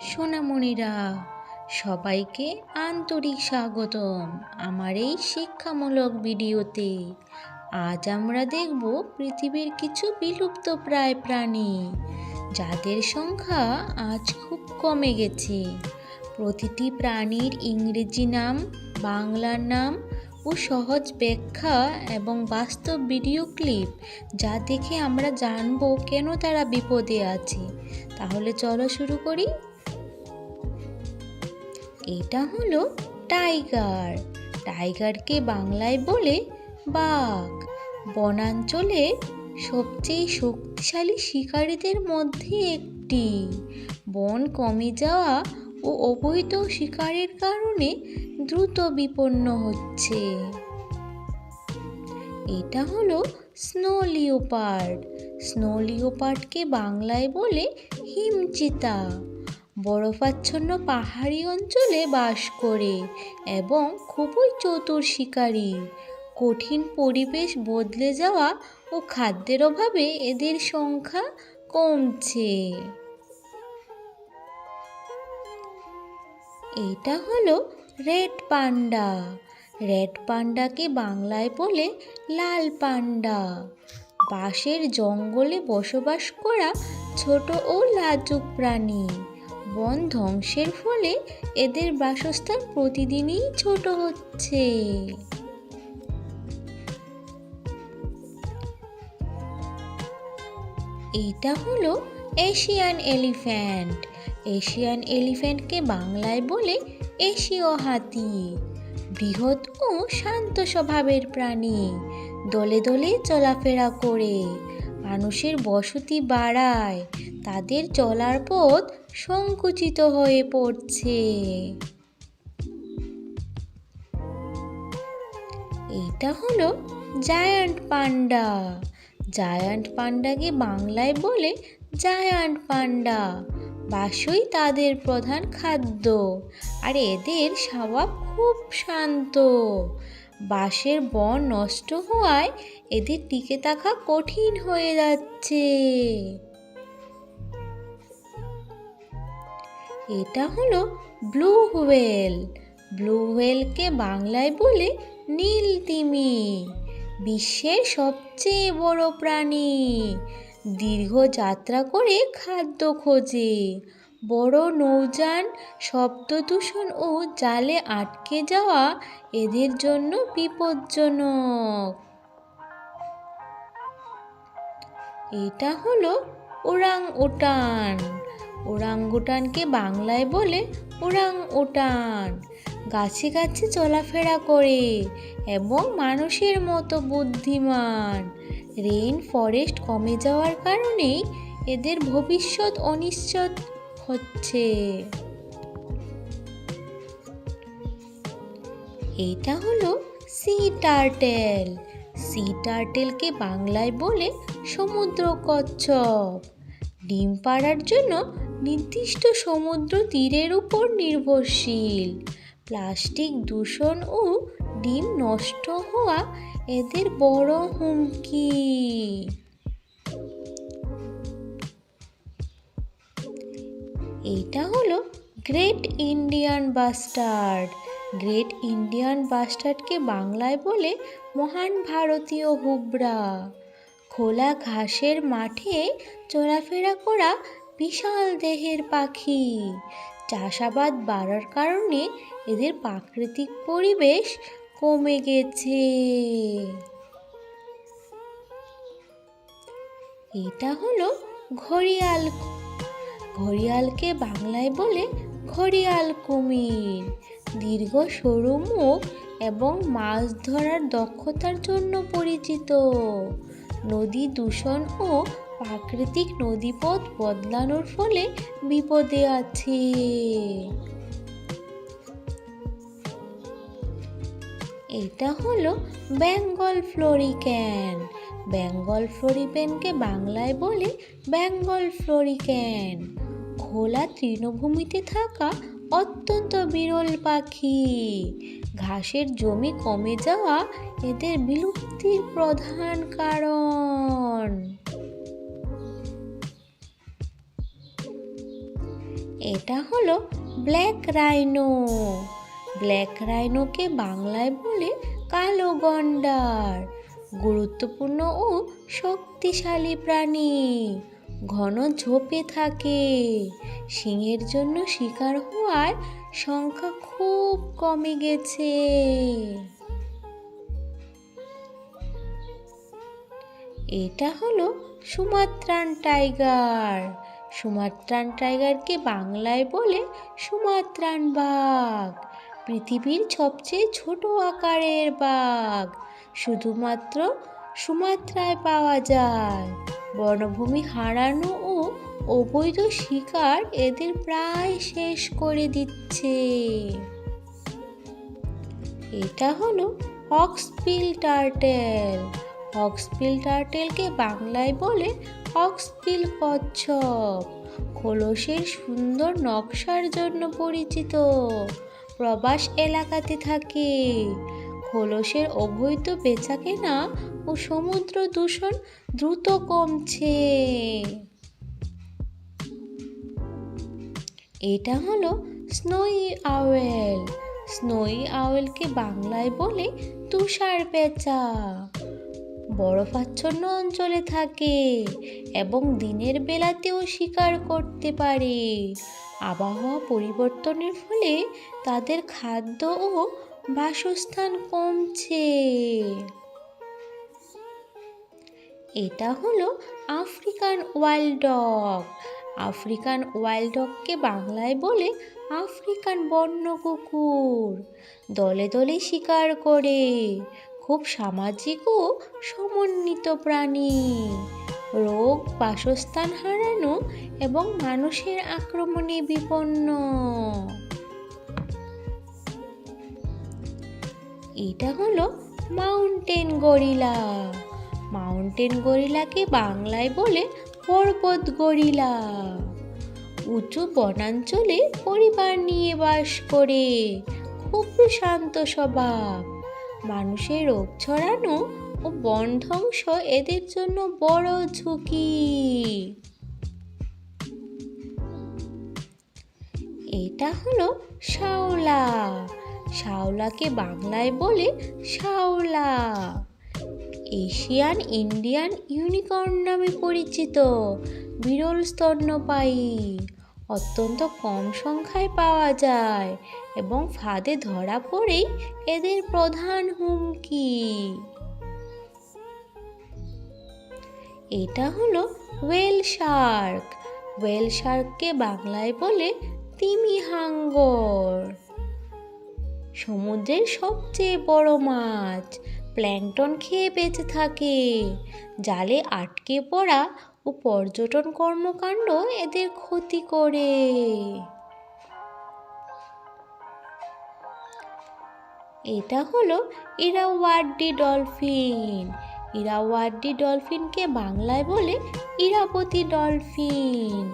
সোনামণিরা, সবাইকে আন্তরিক স্বাগতম আমার এই শিক্ষামূলক ভিডিওতে। আজ আমরা দেখব পৃথিবীর কিছু বিলুপ্তপ্রায় প্রাণী যাদের সংখ্যা আজ খুব কমে গেছে। প্রতিটি প্রাণীর ইংরেজি নাম, বাংলার নাম ও সহজ ব্যাখ্যা এবং বাস্তব ভিডিও ক্লিপ যা দেখে আমরা জানব কেন তারা বিপদে আছে। তাহলে চলো শুরু করি। এটা হলো টাইগার। টাইগারকে বাংলায় বলে বাঘ। বনাঞ্চলে সবচেয়ে শক্তিশালী শিকারীদের মধ্যে একটি। বন কমে যাওয়া ও অবৈধ শিকারের কারণে দ্রুত বিপন্ন হচ্ছে। এটা হলো স্নো লিওপার্ড। স্নো লিওপার্ডকে বাংলায় বলে হিমচিতা। বরফাচ্ছন্ন পাহাড়ি অঞ্চলে বাস করে এবং খুবই চতুর শিকারী। কঠিন পরিবেশ বদলে যাওয়া ও খাদ্যের অভাবে এদের সংখ্যা কমছে। এটা হলো রেড পান্ডা। রেড পান্ডাকে বাংলায় বলে লাল পান্ডা। বাঁশের জঙ্গলে বসবাস করা ছোট ও লাজুক প্রাণী। বন ধ্বংসের ফলে এদের বাসস্থান প্রতিদিনই ছোট হচ্ছে। এটা হলো এশিয়ান এলিফ্যান্ট। এশিয়ান এলিফ্যান্টকে বাংলায় বলে এশীয় হাতি। বৃহৎ ও শান্ত স্বভাবের প্রাণী। দলে দলে চলাফেরা করে মানুষের বসতি বাড়ায়। তাদের চলার পথ সংকুচিত হয়ে পড়ছে। এটা হলো জায়ান্ট পান্ডা। জায়ান্ট পান্ডাকে বাংলায় বলে জায়ান্ট পান্ডা। বাসই তাদের প্রধান খাদ্য আর এদের স্বভাব খুব শান্ত। বাঁশের বন নষ্ট হওয়ায় এদের টিকে থাকা কঠিন হয়ে যাচ্ছে। এটা হলো ব্লু হোয়েল। ব্লু হোয়েলকে বাংলায় বলে নীল তিমি। বিশ্বের সবচেয়ে বড় প্রাণী। দীর্ঘ যাত্রা করে খাদ্য খোঁজে। বড় নৌযান, শব্দ দূষণ ও জালে আটকে যাওয়া এদের জন্য বিপজ্জনক। এটা হলো ওরাং ওটান। ওরাংউটানকে বাংলায় বলে ওরাং ওটান। গাছে গাছে চলাফেরা করে এবং মানুষের মতো বুদ্ধিমান। রেইন ফরেস্ট কমে যাওয়ার কারণেই এদের ভবিষ্যৎ অনিশ্চিত হচ্ছে। এটা হলো সি টার্টেল। সি টার্টেলকে বাংলায় বলে সমুদ্র কচ্ছপ। ডিম পাড়ার জন্য নির্দিষ্ট সমুদ্র তীরের উপর নির্ভরশীল। প্লাস্টিক দূষণ ও ডিম নষ্ট হওয়া এদের বড় হুমকি। এটা হলো great Indian bustard. Great Indian বাস্টার্ডকে বাংলায় বলে মহান ভারতীয় হুবরা। খোলা ঘাসের মাঠে চলাফেরা করা বিশাল দেহের পাখি। চাষাবাদ বাড়ার কারণে এদের প্রাকৃতিক পরিবেশ কমে গেছে। এটা হলো ঘড়িয়াল। ঘড়িয়ালকে বাংলায় বলে ঘড়িয়াল কুমির। দীর্ঘ সরু মুখ এবং মাছ ধরার দক্ষতার জন্য পরিচিত। নদী দূষণ ও প্রাকৃতিক নদীপথ বদলানোর ফলে বিপদে আছে। এটা হলো বেঙ্গল ফ্লোরিক্যান। বেঙ্গল ফ্লোরিক্যানকে বাংলায় বলে বেঙ্গল ফ্লোরিক্যান। খোলা তৃণভূমিতে থাকা অত্যন্ত বিরল পাখি। ঘাসের জমি কমে যাওয়া এদের বিলুপ্তির প্রধান কারণ। এটা হলো ব্ল্যাক রাইনো। ব্ল্যাক রাইনোকে বাংলায় বলে কালো গন্ডার। গুরুত্বপূর্ণ ও শক্তিশালী প্রাণী, ঘন ঝোপে থাকে। সিংহের জন্য শিকার হওয়ার সংখ্যা খুব কমে গেছে। এটা হলো সুমাত্রান টাইগার। সুমাত্রান টাইগারকে বাংলায় বলে সুমাত্রান বাঘ। পৃথিবীর সবচেয়ে ছোট আকারের বাঘ, শুধুমাত্র সুমাত্রায় পাওয়া যায়। বনভূমি হারানো ও অবৈধ শিকার এদের প্রায় শেষ করে দিচ্ছে। এটা হলো হক্সবিল টার্টেল। হক্সবিল টার্টেলকে বাংলায় বলে হক্সবিল কচ্ছপ। খোলসের সুন্দর নকশার জন্য পরিচিত, প্রবাস এলাকাতে থাকে। খোলসের অবৈধ বেচাকেনা ও সমুদ্র দূষণ দ্রুত কমছে। এটা হলো স্নোই আওয়েল। স্নোই আওয়েলকে বাংলায় বলে তুষার পেঁচা। বরফাচ্ছন্ন অঞ্চলে থাকে এবং দিনের বেলাতেও শিকার করতে পারে। আবহাওয়া পরিবর্তনের ফলে তাদের খাদ্য ও বাসস্থান কমছে। এটা হলো African wild dog. African wild ডগকে বাংলায় বলে আফ্রিকান বন্য কুকুর। দলে দলে শিকার করে, খুব সামাজিক ও সমন্বিত প্রাণী। রোগ, বাসস্থান হারানো এবং মানুষের আক্রমণে বিপন্ন। এটা হলো মাউন্টেন গরিলা। মাউন্টেন গরিলাকে বাংলায় বলে পর্বত গরিলা। উঁচু বনাঞ্চলে পরিবার নিয়ে বাস করে, খুব শান্ত স্বভাব। মানুষের রোগ ছড়ানো ও বন ধ্বংস এদের জন্য বড় ঝুঁকি। এটা হলো শাওলা। শাওলাকে বাংলায় বলে শাওলা। এশিয়ান ইন্ডিয়ান ইউনিকর্ন নামে পরিচিত বিরল স্তন্যপায়ী। অত্যন্ত কম সংখ্যায় পাওয়া যায় এবং ফাঁদে ধরা পড়েই এদের প্রধান হুমকি। এটা হলো ওয়েল শার্ক। ওয়েল শার্ককে বাংলায় বলে তিমি হাঙ্গর। সমুদ্রের সবচেয়ে বড় মাছ, প্ল্যাঙ্কটন খেয়ে বেঁচে থাকে। জালে আটকে পড়া ও পর্যটন কর্মকাণ্ড এদের ক্ষতি করে। এটা হলো ইরাওয়াডি ডলফিন। ইরাওয়াডি ডলফিনকে বাংলায় বলে ইরাবতী ডলফিন।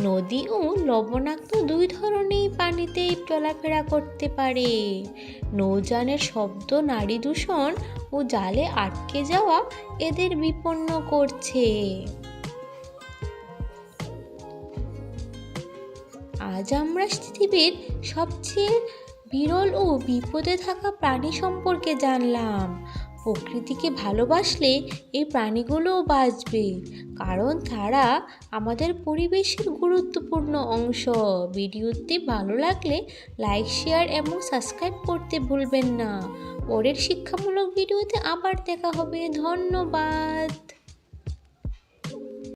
নদী ও লবণাক্ত দুই ধরনের পানিতেই চলাফেরা করতে পারে। নৌযানের শব্দ, নারী দূষণ ও জালে আটকে যাওয়া এদের বিপন্ন করছে। আজ আমরা পৃথিবীর সবচেয়ে বিরল ও বিপদে থাকা প্রাণী সম্পর্কে জানলাম। প্রকৃতিকে ভালোবাসলে এই প্রাণীগুলোও বাঁচবে, কারণ তারা আমাদের পরিবেশের গুরুত্বপূর্ণ অংশ। ভিডিওটি ভালো লাগলে লাইক, শেয়ার এবং সাবস্ক্রাইব করতে ভুলবেন না। পরের শিক্ষামূলক ভিডিওতে আবার দেখা হবে। ধন্যবাদ।